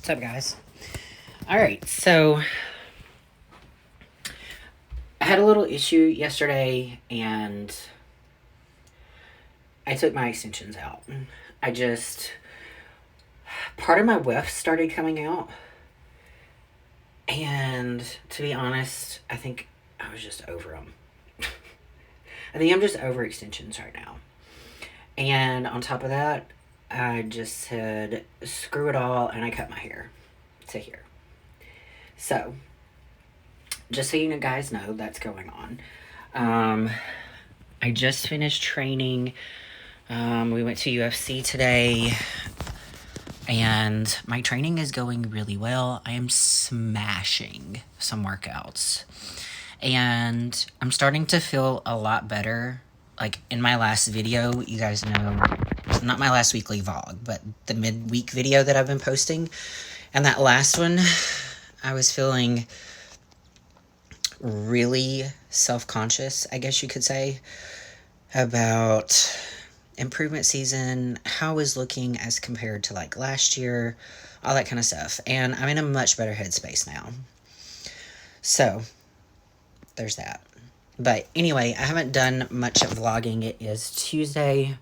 What's up, guys? Alright, so I had a little issue yesterday and I took my extensions out. Part of my weft started coming out, and to be honest, I think I was just over them. I think I'm just over extensions right now. And on top of that, I just said, screw it all, and I cut my hair to here. So, just so you guys know, that's going on. I just finished training. We went to UFC today, and my training is going really well. I am smashing some workouts, and I'm starting to feel a lot better. Like in my last video, you guys know, not my last weekly vlog, but the midweek video that I've been posting, and that last one, I was feeling really self-conscious, I guess you could say, about improvement season, how I was looking as compared to like last year, all that kind of stuff. And I'm in a much better headspace now. So, there's that. But anyway, I haven't done much of vlogging. It is Tuesday.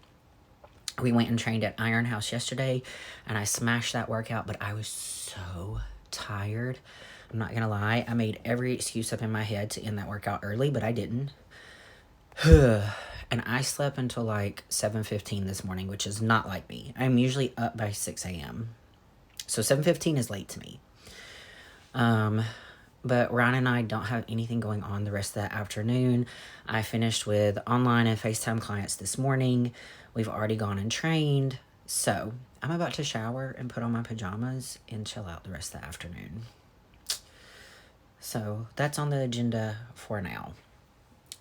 We went and trained at Iron House yesterday, and I smashed that workout, but I was so tired. I'm not gonna lie. I made every excuse up in my head to end that workout early, but I didn't. And I slept until like 7:15 this morning, which is not like me. I'm usually up by 6 a.m. So 7:15 is late to me. But Ryan and I don't have anything going on the rest of that afternoon. I finished with online and FaceTime clients this morning. We've already gone and trained. So I'm about to shower and put on my pajamas and chill out the rest of the afternoon. So that's on the agenda for now.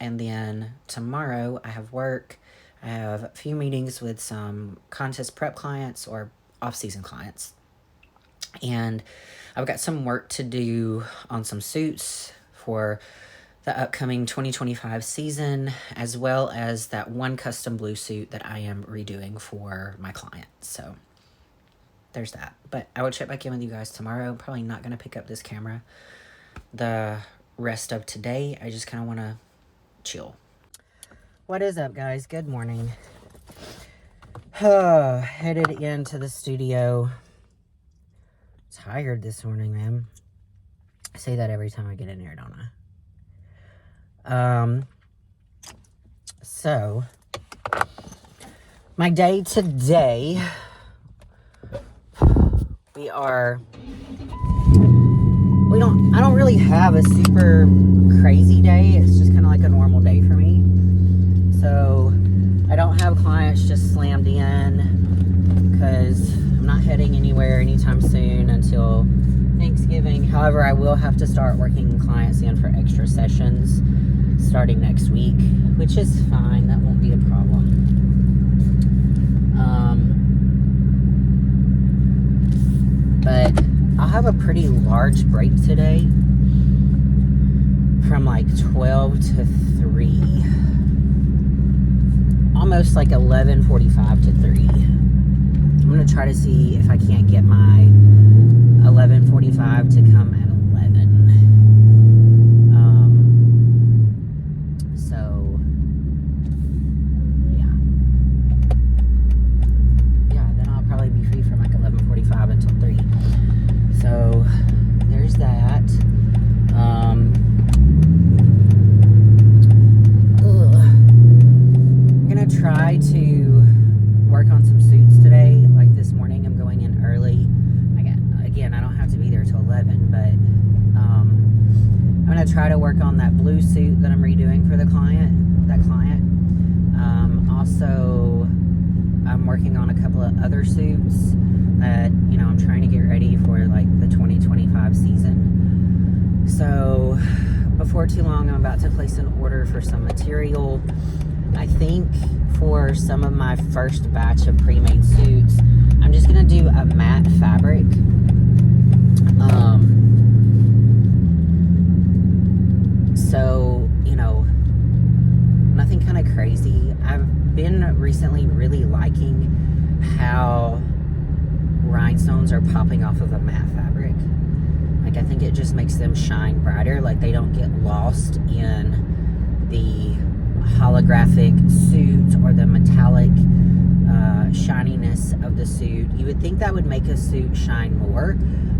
And then tomorrow I have work. I have a few meetings with some contest prep clients or off-season clients. And I've got some work to do on some suits for the upcoming 2025 season, as well as that one custom blue suit that I am redoing for my client. So there's that. But I will check back in with you guys tomorrow. Probably not going to pick up this camera the rest of today. I just kind of want to chill. What is up, guys? Good morning. Headed into the studio. Tired this morning, man. I say that every time I get in here, don't I? So my day today, I don't really have a super crazy day. It's just kind of like a normal day for me. So I don't have clients just slammed in because I'm not heading anywhere anytime soon until Thanksgiving. However, I will have to start working clients in for extra sessions starting next week, which is fine. That won't be a problem. But I'll have a pretty large break today from like 12 to 3. Almost like 11:45 to 3. I'm going to try to see if I can't get my 11:45 to come at 11. So, yeah. Yeah, then I'll probably be free from like 11:45 until 3. So, there's that. I'm going to try to work on some suits today. Like this morning, I'm going in early. Again, I don't have to be there till 11, but I'm going to try to work on that blue suit that I'm redoing for that client. Also, I'm working on a couple of other suits that, I'm trying to get ready for like the 2025 season. So before too long, I'm about to place an order for some material. I think for some of my first batch of pre-made suits, I'm just going to do a matte fabric. So, nothing kind of crazy. I've been recently really liking how rhinestones rhinestones are popping off of a matte fabric. Like, I think it just makes them shine brighter. Like, they don't get lost in the holographic suit or the metallic shininess of the suit. You would think that would make a suit shine more,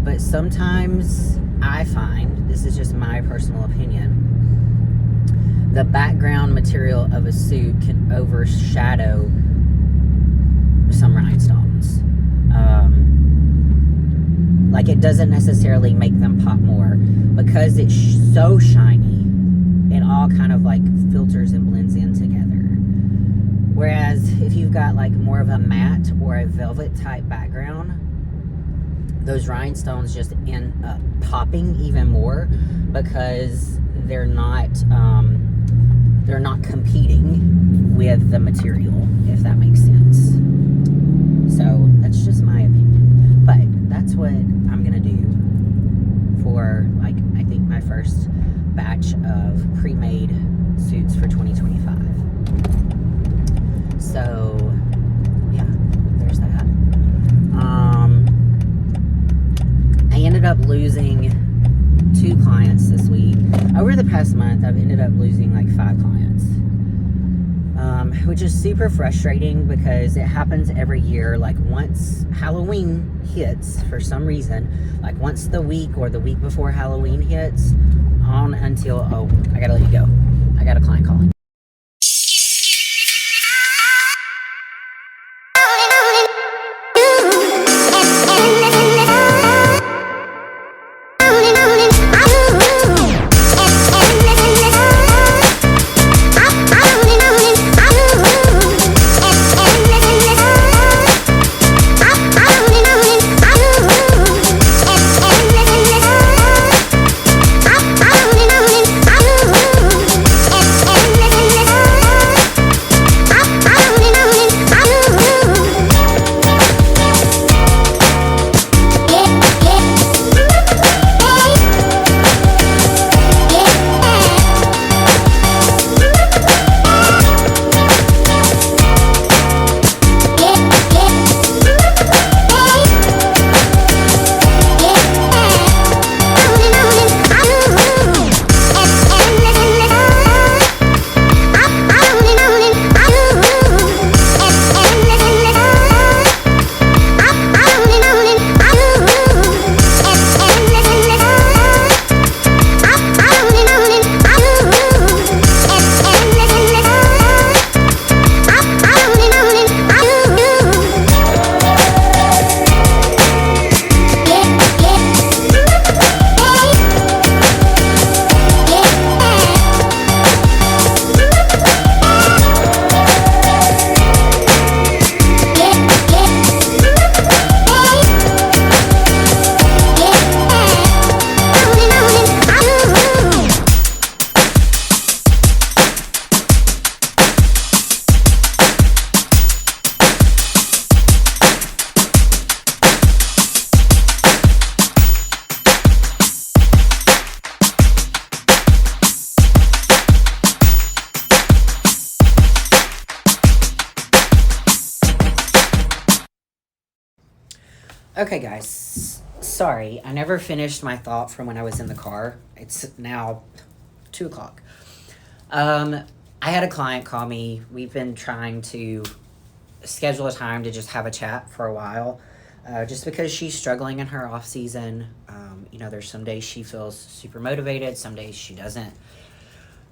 but sometimes I find, this is just my personal opinion, the background material of a suit can overshadow some rhinestones. Like, it doesn't necessarily make them pop more because it's so shiny. It all kind of like filters and blends in together. Whereas if you've got like more of a matte or a velvet type background, those rhinestones just end up popping even more because they're not competing with the material, if that makes sense. So that's just my opinion, but that's what I'm gonna do for, like, I think my first batch of pre-made suits for 2025. So yeah, there's that. I ended up losing 2 clients this week. Over the past month, I've ended up losing like 5 clients, which is super frustrating because it happens every year. Like, once Halloween hits, for some reason, like once the week or the week before Halloween hits, on until, oh, I gotta let you go. I got a client calling. Okay, guys, sorry, I never finished my thought from when I was in the car. It's now 2 o'clock. I had a client call me. We've been trying to schedule a time to just have a chat for a while, just because she's struggling in her off season. There's some days she feels super motivated, some days she doesn't.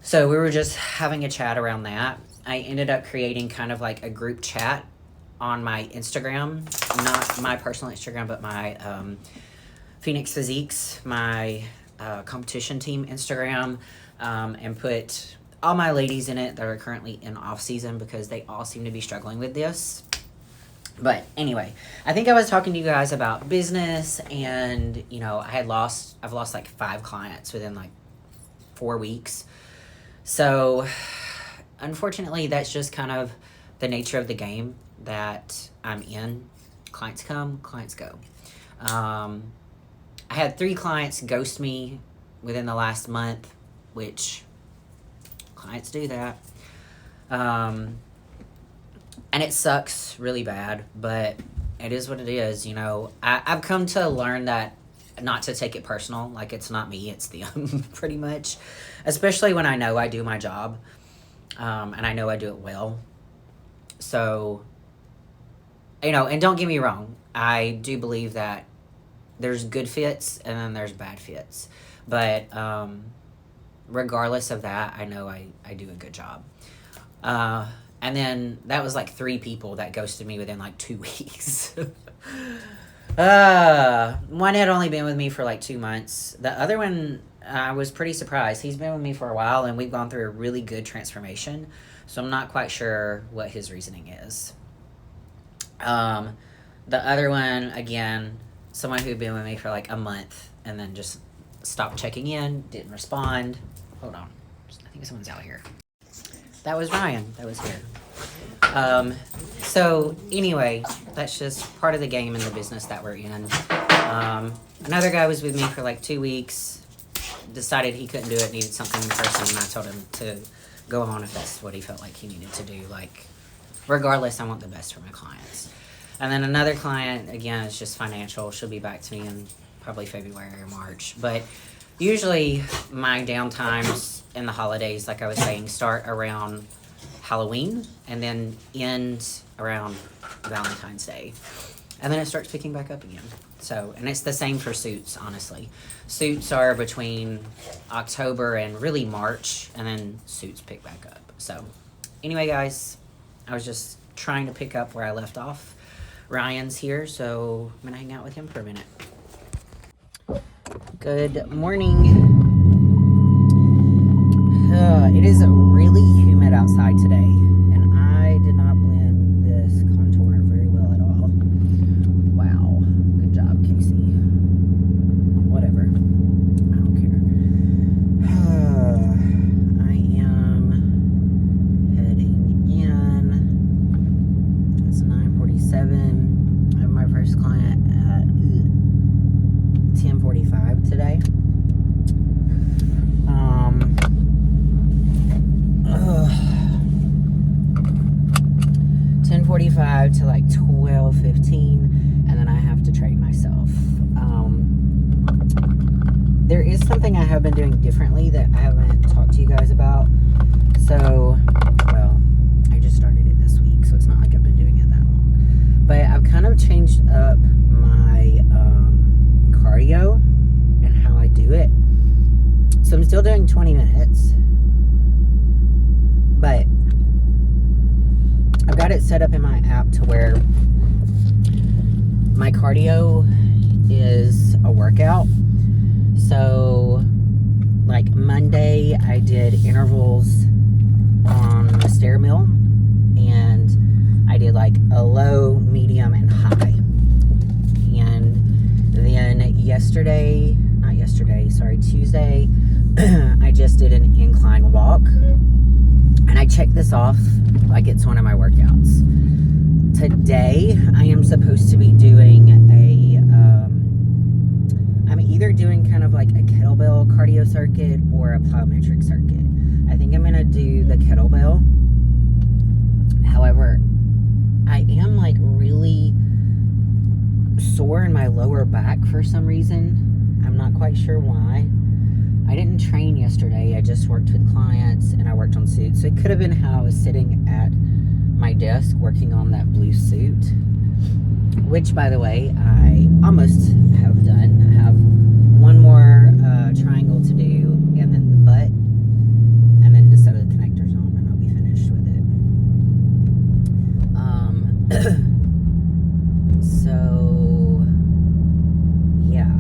So we were just having a chat around that. I ended up creating kind of like a group chat on my Instagram, not my personal Instagram, but my Phoenix Physiques, my competition team Instagram, and put all my ladies in it that are currently in off season because they all seem to be struggling with this. But anyway, I think I was talking to you guys about business, and I've lost like 5 clients within like 4 weeks. So unfortunately, that's just kind of the nature of the game that I'm in. Clients come, clients go. I had 3 clients ghost me within the last month, which clients do that. And it sucks really bad, but it is what it is. You know, I've come to learn that not to take it personal. Like, it's not me, it's them, pretty much. Especially when I know I do my job, and I know I do it well. So, you know, and don't get me wrong, I do believe that there's good fits and then there's bad fits. But regardless of that, I know I do a good job. And then that was like 3 people that ghosted me within like 2 weeks. One had only been with me for like 2 months. The other one, I was pretty surprised. He's been with me for a while, and we've gone through a really good transformation. So I'm not quite sure what his reasoning is. The other one, again, someone who'd been with me for like a month and then just stopped checking in, didn't respond. Hold on. I think someone's out here. That was Ryan. That was here. So anyway, that's just part of the game and the business that we're in. Another guy was with me for like 2 weeks, decided he couldn't do it, needed something in person, and I told him to go on if that's what he felt like he needed to do. Like, regardless, I want the best for my clients. And then another client, again, is just financial. She'll be back to me in probably February or March. But usually my downtimes in the holidays, like I was saying, start around Halloween and then end around Valentine's Day. And then it starts picking back up again. So, and it's the same for suits, honestly. Suits are between October and really March, and then suits pick back up. So, anyway, guys, I was just trying to pick up where I left off. Ryan's here, so I'm going to hang out with him for a minute. Good morning. It is really humid outside today, and I did not blend this contour very well at all. Wow. Good job, Casey. Whatever. I don't care. I am heading in. It's 9:47. I have my first client at 10:45 today. 10:45 to like 12:15, and then I have to train myself. There is something I have been doing differently that I haven't talked to you guys about. So, well, I just started it this week, so it's not like I've been doing it that long. But I've kind of changed up my cardio and how I do it. So I'm still doing 20 minutes, but I've got it set up in my app to where my cardio is a workout. So, like Monday, I did intervals on the stair mill, and I did like a low, medium, and high. And then Tuesday, I just did an incline walk. And I checked this off like it's one of my workouts. Today, I am supposed to be doing I'm either doing kind of like a kettlebell cardio circuit or a plyometric circuit. I think I'm going to do the kettlebell. However, I am like really sore in my lower back for some reason. I'm not quite sure why. I didn't train yesterday. I just worked with clients and I worked on suits. So it could have been how I was sitting at my desk working on that blue suit, which, by the way, I almost have done. I have one more triangle to do, and then the butt, and then to sew the connectors on, and I'll be finished with it. So, yeah.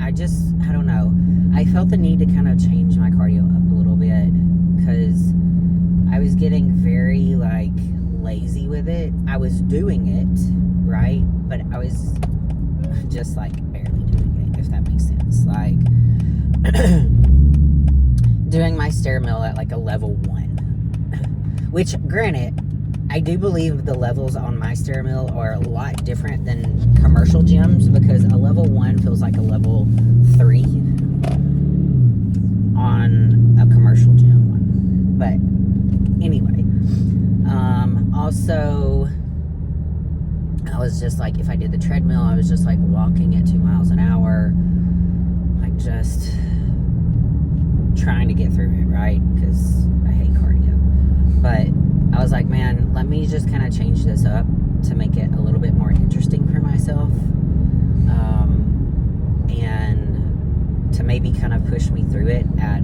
I don't know. I felt the need to kind of change my cardio up a little bit because I was getting very, like, lazy with it. I was doing it, right? But I was just, like, barely doing it, if that makes sense. Like, doing my stair mill at, like, a level 1. Which, granted, I do believe the levels on my stair mill are a lot different than commercial gyms, because a level 1 feels like a level 3 on a commercial gym one. But anyway, Also, I was just like, if I did the treadmill, I was just like walking at 2 miles an hour, like just trying to get through it, right? Because I hate cardio. But I was like, man, let me just kind of change this up to make it a little bit more interesting for myself, and to maybe kind of push me through it at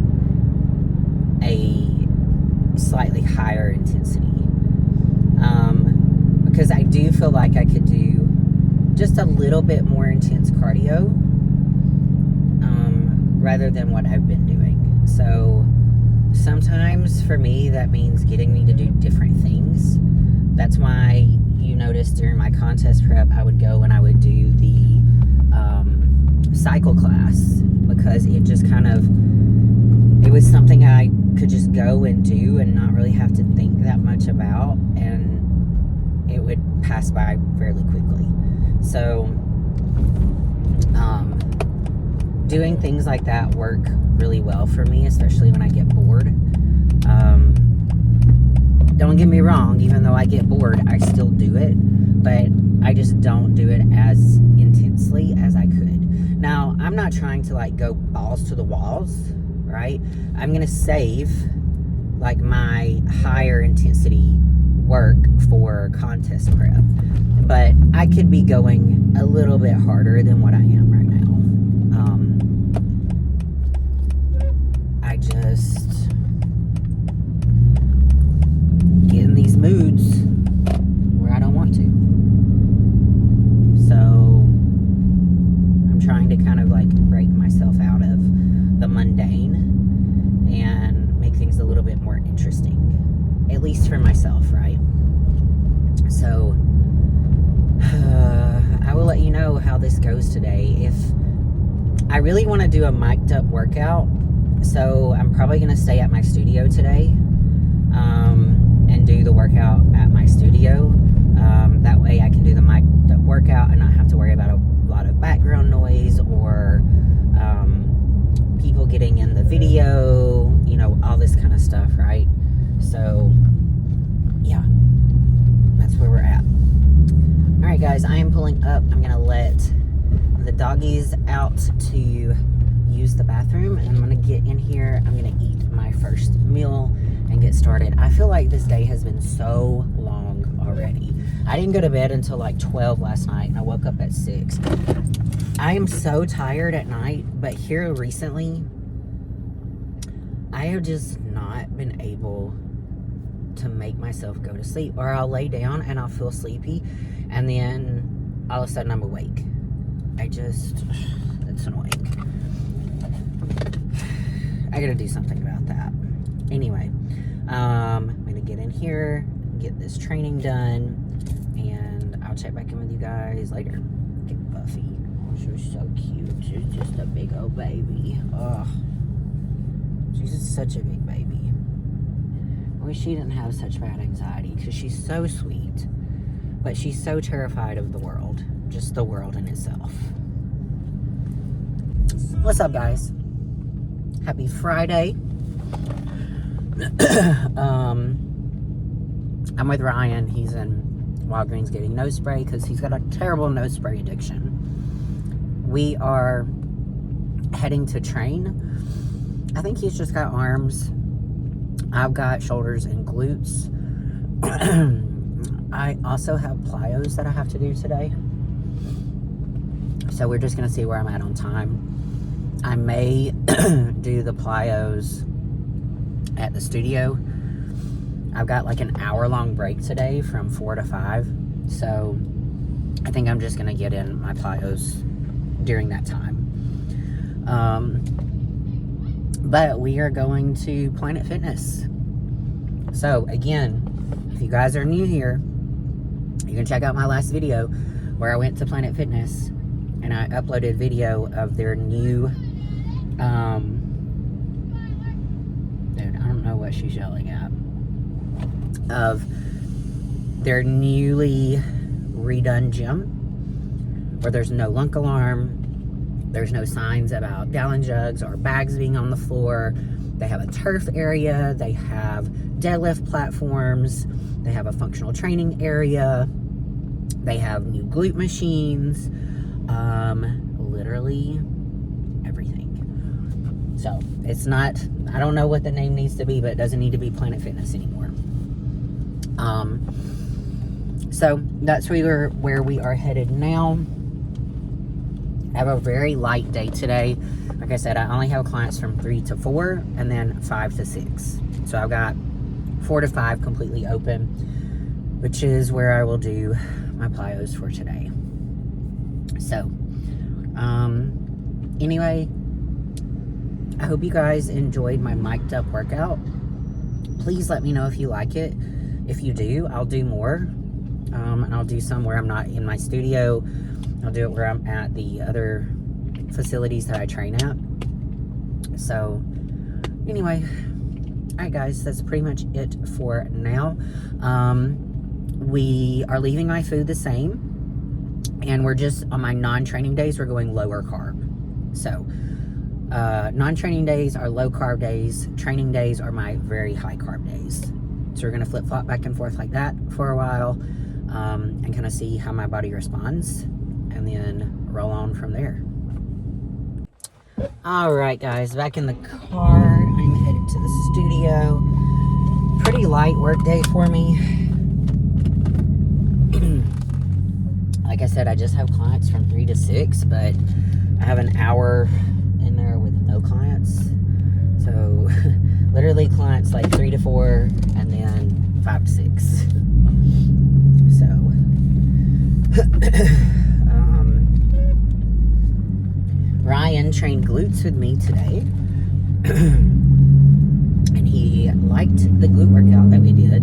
a slightly higher intensity, because I do feel like I could do just a little bit more intense cardio, rather than what I've been doing. So sometimes for me that means getting me to do different things. That's why you noticed during my contest prep I would go and I would do the cycle class, because it just kind of, it was something I could just go and do and not really have to think that much about, and it would pass by fairly quickly. So doing things like that work really well for me, especially when I get bored. Don't get me wrong, even though I get bored, I still do it, but I just don't do it as intensely as I could. Now, I'm not trying to like go balls to the walls, right? I'm gonna save like my higher intensity work for contest prep, but I could be going a little bit harder than what I am right now. I just get in these moods where I don't want to. So I'm trying to kind of like break myself out of the mundane and make things a little bit more interesting, at least for myself, right? So I will let you know how this goes today. If I really want to do a mic'd up workout, so I'm probably going to stay at my studio today, and do the workout at my studio. That way I can do the mic'd up workout and not have to worry about a lot of background noise or people getting in the video, you know, all this kind of stuff, right? So yeah, that's where we're at. All right, guys, I am pulling up. I'm gonna let the doggies out to use the bathroom, and I'm gonna get in here. I'm gonna eat my first meal and get started. I feel like this day has been so long already. I didn't go to bed until like 12 last night, and I woke up at 6. I am so tired at night, but here recently, I have just not been able to make myself go to sleep, or I'll lay down and I'll feel sleepy, and then all of a sudden I'm awake. It's annoying. I gotta do something about that. Anyway, I'm gonna get in here, get this training done, and I'll check back in with you guys later. Get Buffy. Oh, she's so cute. She's just a big old baby. Oh, she's just such a big baby. I wish she didn't have such bad anxiety, because she's so sweet, but she's so terrified of the world, just the world in itself. What's up, guys? Happy Friday. I'm with Ryan. He's in Walgreens getting nose spray because he's got a terrible nose spray addiction. We are heading to train. I think he's just got arms. I've got shoulders and glutes. I also have plyos that I have to do today. So we're just going to see where I'm at on time. I may do the plyos at the studio. I've got like an hour-long break today from 4 to 5. So I think I'm just going to get in my plyos during that time. But we are going to Planet Fitness. So again, if you guys are new here, you can check out my last video where I went to Planet Fitness and I uploaded video of their new, dude, I don't know what she's yelling at, of their newly redone gym, where there's no lunk alarm, there's no signs about gallon jugs or bags being on the floor. They have a turf area. They have deadlift platforms. They have a functional training area. They have new glute machines. Literally everything. So it's not, I don't know what the name needs to be, but it doesn't need to be Planet Fitness anymore. So that's where we are headed now. I have a very light day today. Like I said, I only have clients from 3 to 4 and then 5 to 6. So I've got 4 to 5 completely open, which is where I will do my plyos for today. So, anyway, I hope you guys enjoyed my mic'd up workout. Please let me know if you like it. If you do, I'll do more. And I'll do some where I'm not in my studio. I'll do it where I'm at the other facilities that I train at. So, anyway, alright guys, that's pretty much it for now. We are leaving my food the same. And we're just, on my non-training days, we're going lower carb. So, non-training days are low carb days. Training days are my very high carb days. So we're going to flip-flop back and forth like that for a while. And kind of see how my body responds. And then roll on from there. Alright guys, back in the car. I'm headed to the studio. Pretty light work day for me. Like I said, I just have clients from 3 to 6, but I have an hour in there with no clients. So, literally clients like 3 to 4 and then 5 to 6. So, Ryan trained glutes with me today. And he liked the glute workout that we did,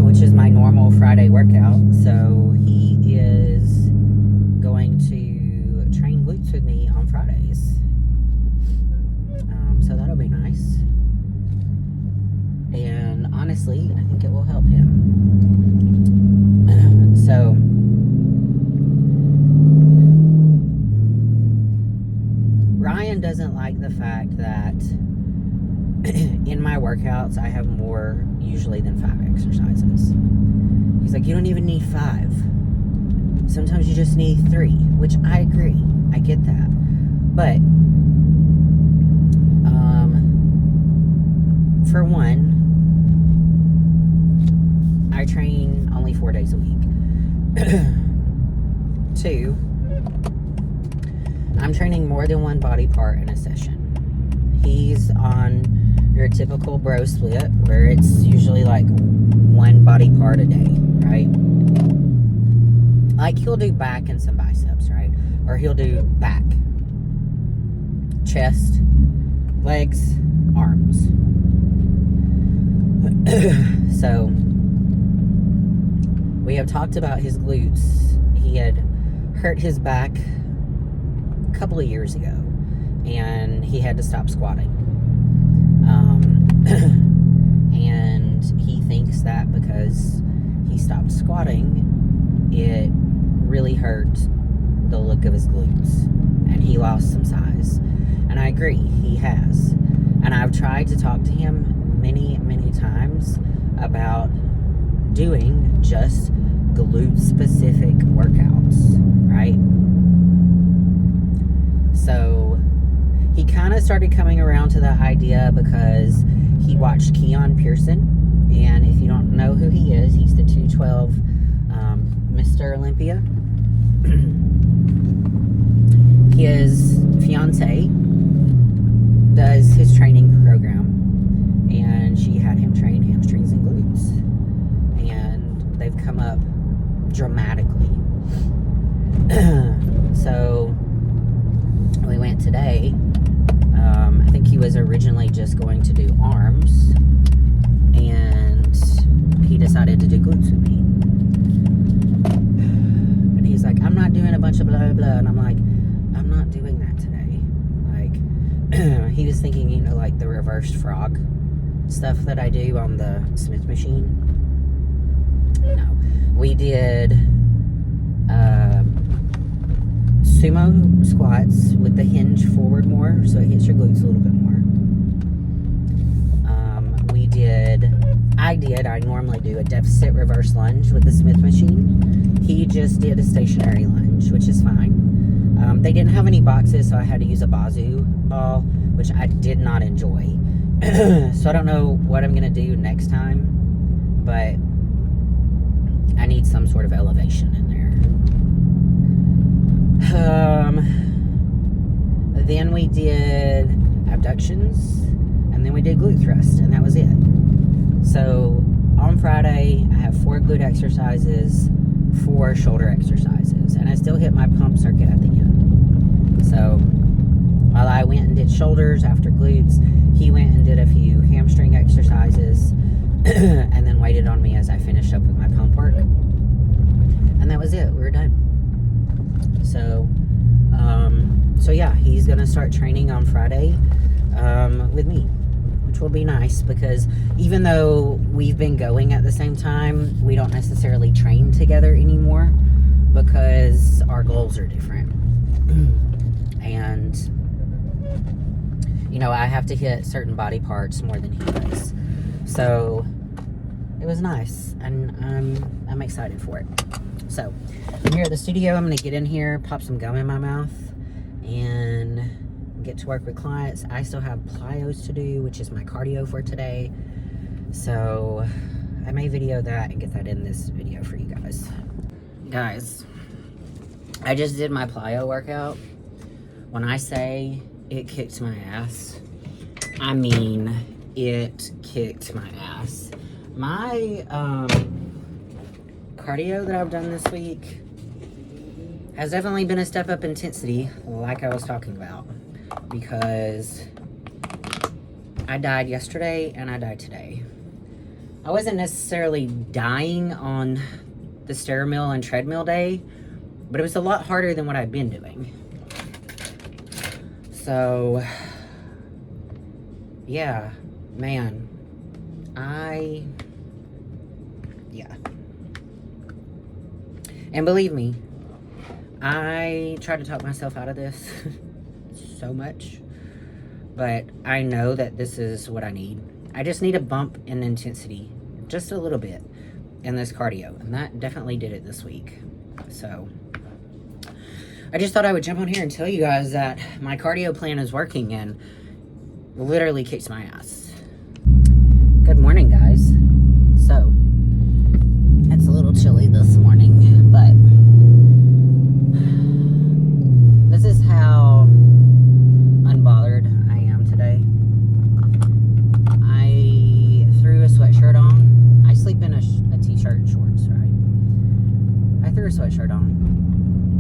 which is my normal Friday workout. So he is going to train glutes with me on Fridays. So that'll be nice. And honestly, I think it will help him. So Ryan doesn't like the fact that in my workouts, I have more usually than 5 exercises. He's like, you don't even need 5. Sometimes you just need 3, which I agree. I get that. But, for one, I train only 4 days a week. 2, I'm training more than one body part in a session. He's on your typical bro split, where it's usually like one body part a day, right? Like he'll do back and some biceps, right? Or he'll do back, chest, legs, arms. So we have talked about his glutes. He had hurt his back a couple of years ago, and he had to stop squatting. And he thinks that because he stopped squatting, it really hurt the look of his glutes, and he lost some size. And I agree, he has. And I've tried to talk to him many, many times about doing just glute specific workouts, right? So he kind of started coming around to that idea because he watched Keon Pearson. And if you don't know who he is, he's the 212 Mr. Olympia. His fiance does his training program, and she had him train hamstrings and glutes, and they've come up dramatically. So we went today. I think he was originally just going to do arms, and he decided to do glutes with me. And he's like, I'm not doing a bunch of blah blah blah. And I'm like, I'm not doing that today. Like, he was thinking, you know, like the reversed frog stuff that I do on the Smith machine. No, we did sumo squats with the hinge forward more, so it hits your glutes a little bit more. I normally do a deficit reverse lunge with the Smith machine. He just did a stationary lunge, which is fine. They didn't have any boxes, so I had to use a bazoo ball, which I did not enjoy. So I don't know what I'm going to do next time, but I need some sort of elevation in there. Then we did abductions, and then we did glute thrust, and that was it. So on Friday, I have 4 glute exercises, 4 shoulder exercises, and I still hit my pump circuit at the end. So while I went and did shoulders after glutes, he went and did a few hamstring exercises and then waited on me as I finished up with my pump work. And that was it. We were done. So yeah, he's going to start training on Friday with me, which will be nice because even though we've been going at the same time, we don't necessarily train together anymore because our goals are different. And, you know, I have to hit certain body parts more than he does. So it was nice, and I'm excited for it. So I'm here at the studio. I'm going to get in here, pop some gum in my mouth, and get to work with clients. I still have plyos to do, which is my cardio for today. So I may video that and get that in this video for you guys. Guys, I just did my plyo workout. When I say it kicked my ass, I mean it kicked my ass. My cardio that I've done this week has definitely been a step up intensity, like I was talking about, because I died yesterday and I died today. I wasn't necessarily dying on the stair mill and treadmill day, but it was a lot harder than what I've been doing. So yeah, man, and believe me, I try to talk myself out of this so much, but I know that this is what I need. I just need a bump in intensity, just a little bit, in this cardio, and that definitely did it this week. So I just thought I would jump on here and tell you guys that my cardio plan is working and literally kicks my ass. Good morning, guys. So it's a little chilly this morning, but this is how unbothered I am today. I threw a sweatshirt on. I sleep in a t-shirt and shorts, right? I threw a sweatshirt on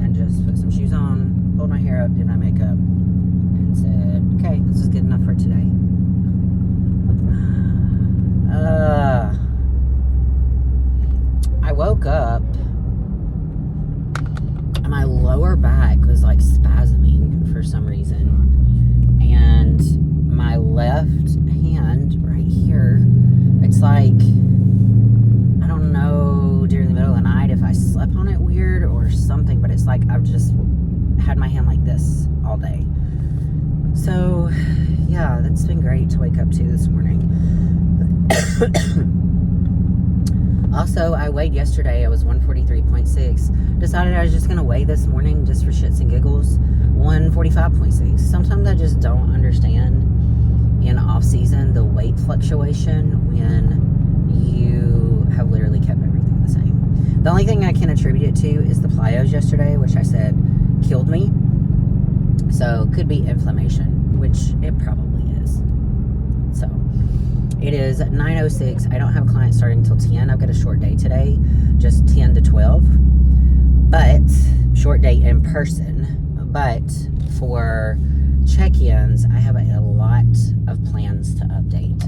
and just put some shoes on, pulled my hair up, did my makeup, and said, okay, this is good enough for today. I woke up and my lower back was like spasming for some reason, and my left hand right here, it's like, I don't know, during the middle of the night if I slept on it weird or something, but it's like I've just had my hand like this all day. So yeah, that's been great to wake up to this morning. Also, I weighed yesterday. I was 143.6. Decided I was just going to weigh this morning just for shits and giggles. 145.6. Sometimes I just don't understand in off-season the weight fluctuation when you have literally kept everything the same. The only thing I can attribute it to is the plyos yesterday, which I said killed me. So, could be inflammation, which it probably is. So, it is 9:06. I don't have clients starting till 10. I've got a short day today, just 10 to 12. But, short day in person. But, for check-ins, I have a lot of plans to update.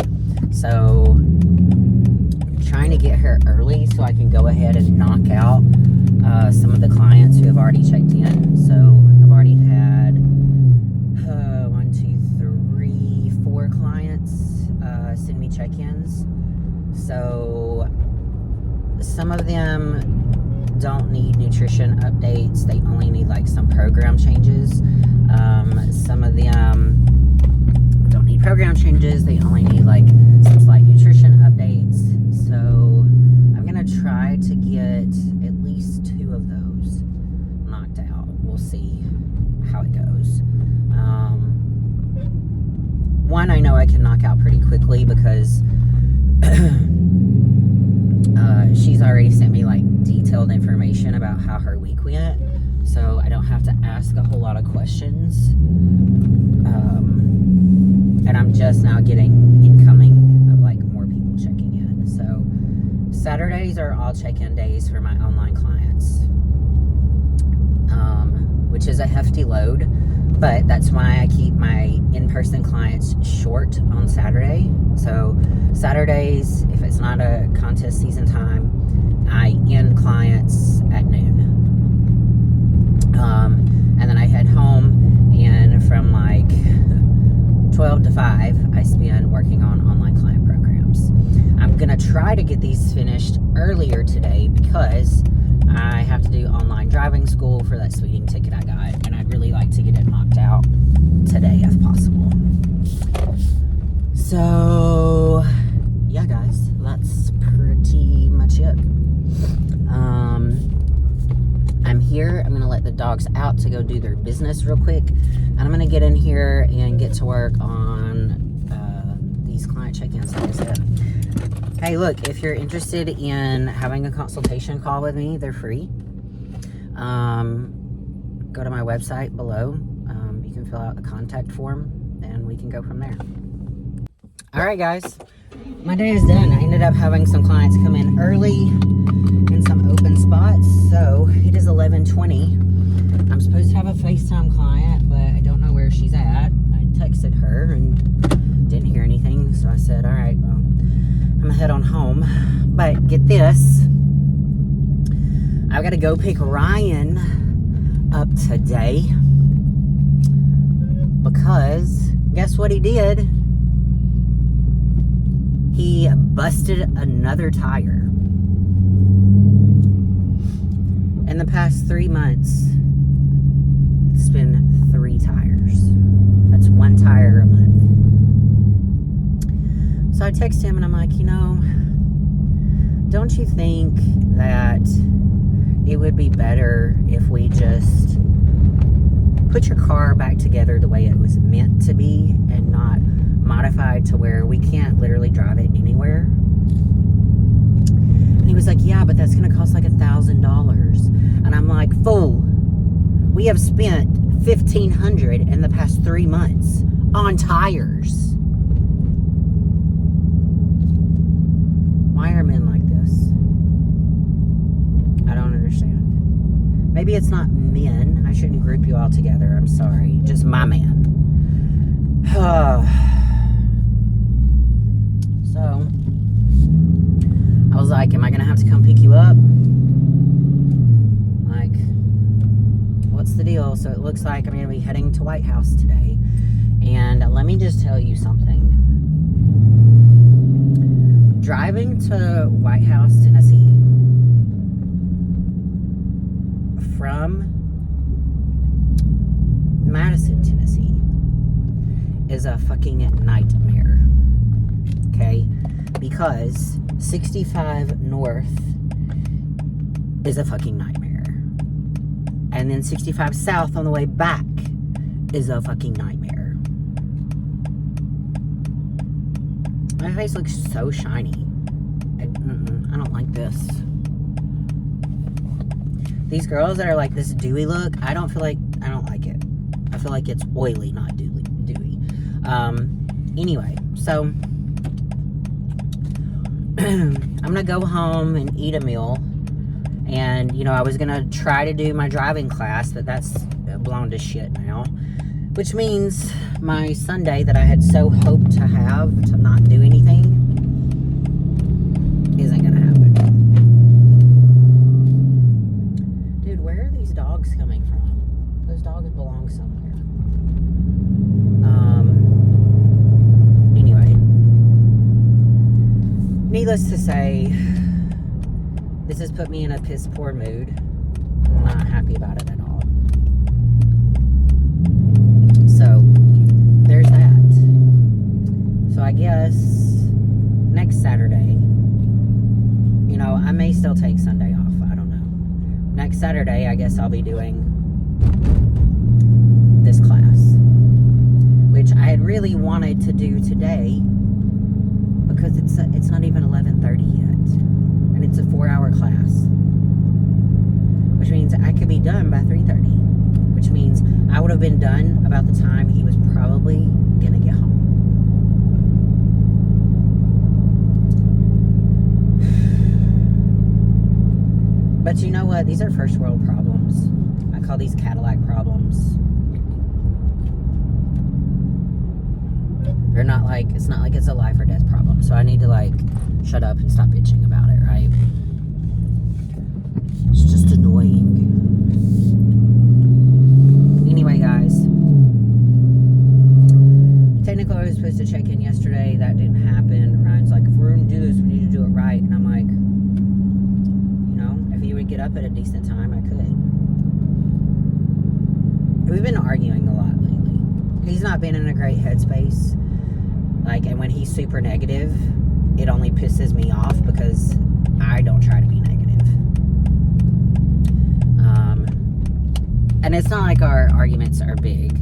So, I'm trying to get here early so I can go ahead and knock out some of the clients who have already checked in. So, I've already had 4 clients send me check-ins. So some of them don't need nutrition updates. They only need like some program changes. Some of them don't need program changes. They only need like some slight nutrition try to get at least 2 of those knocked out. We'll see how it goes. One I know I can knock out pretty quickly because she's already sent me like detailed information about how her week went, so I don't have to ask a whole lot of questions. And I'm just now getting incoming of like more people checking in. So Saturdays are all check-in days for my online clients, which is a hefty load, but that's why I keep my in-person clients short on Saturday. So Saturdays, if it's not a contest season time, I end clients at noon. And then I head home, and from like 12 to 5, I spend working on online client programs. I'm going to try to get these finished earlier today because I have to do online driving school for that speeding ticket I got, and I'd really like to get it knocked out today if possible. So, yeah, guys, that's pretty much it. I'm here. I'm going to let the dogs out to go do their business real quick, and I'm going to get in here and get to work on these client check-ins, like I said. Hey, look, if you're interested in having a consultation call with me, they're free. Go to my website below. You can fill out the contact form, and we can go from there. All right, guys. My day is done. I ended up having some clients come in early in some open spots, so it is 11:20. I'm supposed to have a FaceTime client, but I don't know where she's at. I texted her and didn't hear anything, so I said, all right, well, I'm gonna head on home. But get this, I've got to go pick Ryan up today because guess what he did? He busted another tire. In the past 3 months, it's been 3 tires. That's 1 tire a month. So I text him and I'm like, don't you think that it would be better if we just put your car back together the way it was meant to be and not modified to where we can't literally drive it anywhere? And he was like, yeah, but that's going to cost like $1,000. And I'm like, fool, we have spent $1,500 in the past 3 months on tires. Why are men like this? I don't understand. Maybe it's not men. I shouldn't group you all together. I'm sorry. Just my man. So, I was like, am I going to have to come pick you up? Like, what's the deal? So it looks like I'm going to be heading to White House today. And let me just tell you something. Driving to White House, Tennessee from Madison, Tennessee is a fucking nightmare. Okay? Because 65 north is a fucking nightmare. And then 65 south on the way back is a fucking nightmare. My face looks so shiny. I don't like this. These girls that are like this dewy look, I don't like it. I feel like it's oily, not dewy. Anyway, so I'm gonna go home and eat a meal. And, I was gonna try to do my driving class, but that's blown to shit now. Which means my Sunday that I had so hoped to have to not do anything isn't gonna happen. Dude, where are these dogs coming from? Those dogs belong somewhere. Anyway. Needless to say, this has put me in a piss poor mood. I'm not happy about it at all. So, there's that. So I guess next Saturday, I may still take some next Saturday, I guess I'll be doing this class, which I had really wanted to do today because it's not even 11:30 yet, and it's a 4-hour class, which means I could be done by 3:30, which means I would have been done about the time he was probably gonna get home. But you know what? These are first world problems. I call these Cadillac problems. They're not like, it's not like it's a life or death problem. So I need to like shut up and stop bitching about it, right? It's just annoying. Anyway, guys. Technically, I was supposed to check in yesterday. That didn't happen. Ryan's like, if we're going to do this, we need to do it right. And I'm like, if you would get up at a decent time, I could. We've been arguing a lot lately. He's not been in a great headspace. Like, and when he's super negative, it only pisses me off because I don't try to be negative. And it's not like our arguments are big.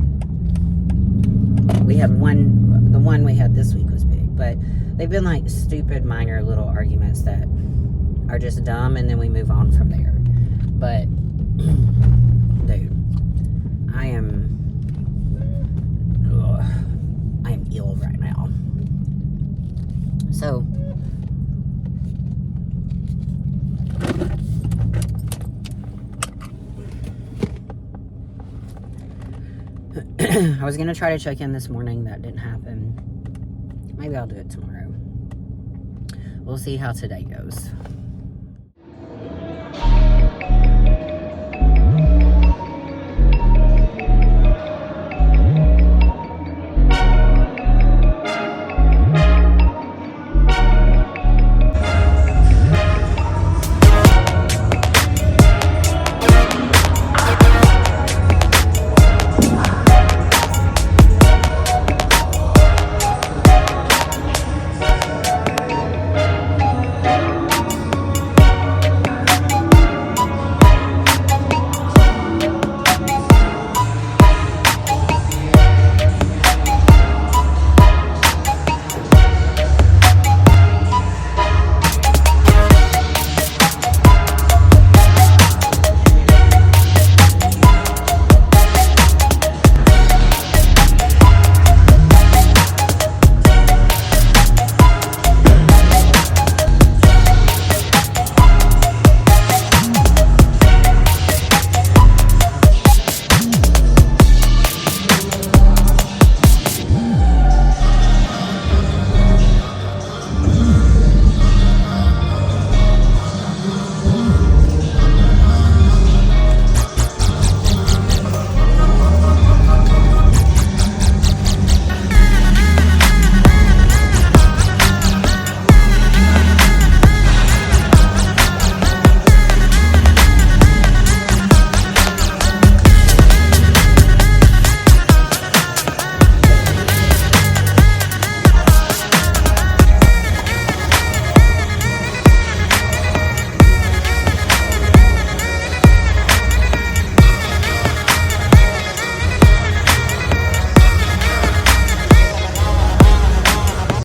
We have the one we had this week was big, but they've been like stupid minor little arguments that are just dumb, and then we move on from there. But dude, I am ill right now. So I was gonna try to check in this morning. That didn't happen. Maybe I'll do it tomorrow. We'll see how today goes.